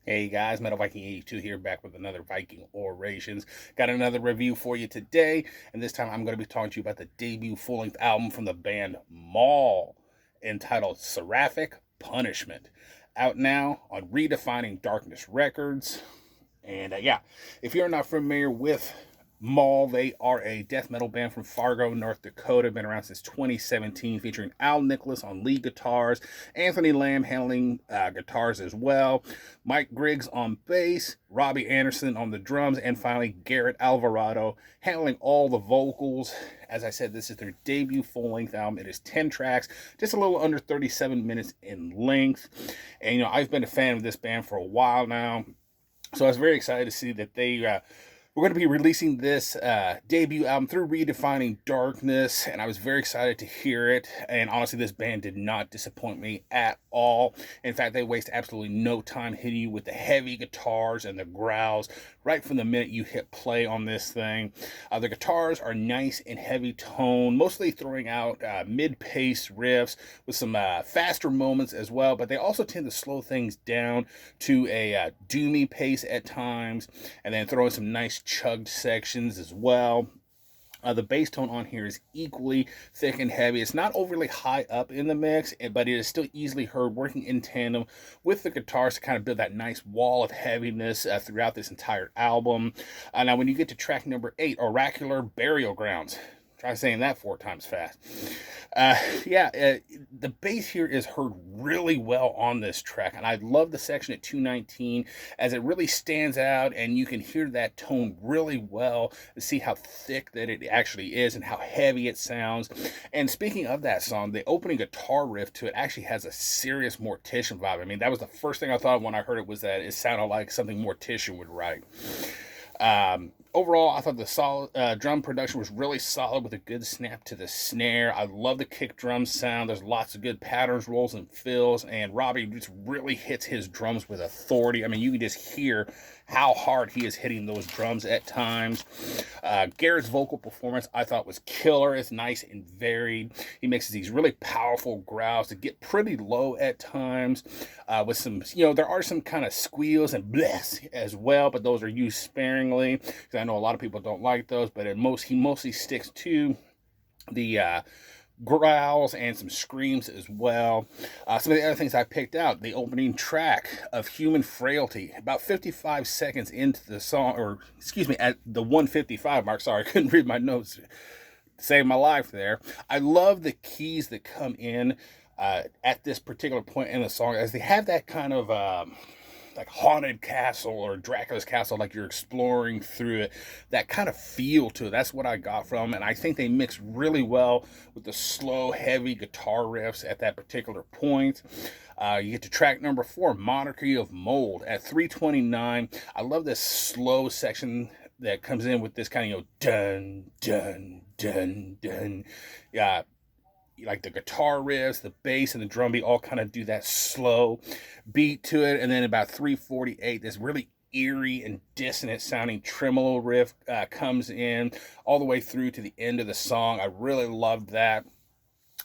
Hey guys, Metal Viking 82 here, back with another Viking Orations. Got another review for you today, and this time I'm going to be talking to you about the debut full-length album from the band Maul, entitled Seraphic Punishment. Out now on Redefining Darkness Records. And yeah, if you're not familiar with Maul, they are a death metal band from Fargo, North Dakota. Been around since 2017, featuring Al Nicholas on lead guitars, Anthony Lamb handling guitars as well, Mike Griggs on bass, Robbie Anderson on the drums, and finally Garrett Alvarado handling all the vocals. As I said, this is their debut full-length album. It is 10 tracks, just a little under 37 minutes in length. And, I've been a fan of this band for a while now. So I was very excited to see that we're going to be releasing this debut album through Redefining Darkness, and I was very excited to hear it. And honestly, this band did not disappoint me at all. In fact, they waste absolutely no time hitting you with the heavy guitars and the growls right from the minute you hit play on this thing. The guitars are nice and heavy tone, mostly throwing out mid-pace riffs with some faster moments as well, but they also tend to slow things down to a doomy pace at times, and then throw in some nice chugged sections as well. The bass tone on here is equally thick and heavy. It's not overly high up in the mix, but it is still easily heard working in tandem with the guitars to kind of build that nice wall of heaviness throughout this entire album. Now, when you get to track number 8, Oracular Burial Grounds, try saying that 4 times fast. The bass here is heard really well on this track, and I love the section at 219 as it really stands out, and you can hear that tone really well to see how thick that it actually is and how heavy it sounds. And speaking of that song, the opening guitar riff to it actually has a serious Mortician vibe. I mean, that was the first thing I thought when I heard it, was that it sounded like something Mortician would write. Overall, I thought the solid drum production was really solid with a good snap to the snare. I love the kick drum sound. There's lots of good patterns, rolls, and fills, and Robbie just really hits his drums with authority. I mean, you can just hear how hard he is hitting those drums at times. Garrett's vocal performance, I thought, was killer. It's nice and varied. He mixes these really powerful growls that get pretty low at times, with some, there are some kind of squeals and bless as well, but those are used sparingly, because I know a lot of people don't like those, but he mostly sticks to the growls and some screams as well. Some of the other things I picked out: the opening track of Human Frailty, about 55 seconds into the song, or excuse me, at the 155 mark. Sorry, I couldn't read my notes. Saved my life there. I love the keys that come in at this particular point in the song, as they have that kind of like haunted castle or Dracula's castle, like you're exploring through it, that kind of feel to it. That's what I got from, and I think they mix really well with the slow, heavy guitar riffs at that particular point. You get to track number 4, Monarchy of Mold, at 329. I love this slow section that comes in with this kind of, dun, dun, dun, dun. Yeah, like the guitar riffs, the bass, and the drum beat all kind of do that slow beat to it. And then about 348, this really eerie and dissonant sounding tremolo riff comes in all the way through to the end of the song. I really loved that.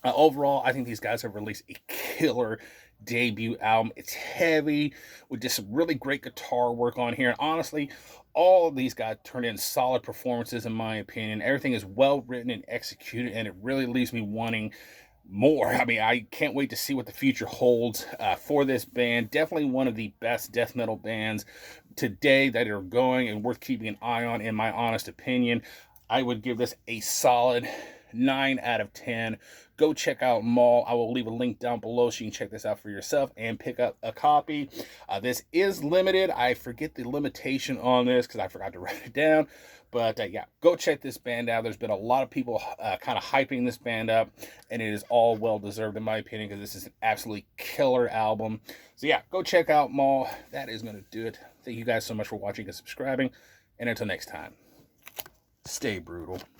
Overall, I think these guys have released a killer debut album. It's heavy with just some really great guitar work on here. And honestly, all of these guys turned in solid performances, in my opinion. Everything is well written and executed, and it really leaves me wanting more. I mean, I can't wait to see what the future holds for this band. Definitely one of the best death metal bands today that are going, and worth keeping an eye on, in my honest opinion. I would give this a solid 9 out of 10. Go check out Maul. I will leave a link down below so you can check this out for yourself and pick up a copy. This is limited. I forget the limitation on this because I forgot to write it down. But yeah, go check this band out. There's been a lot of people kind of hyping this band up, and it is all well deserved, in my opinion, because this is an absolutely killer album. So yeah, go check out Maul. That is going to do it. Thank you guys so much for watching and subscribing. And until next time, stay brutal.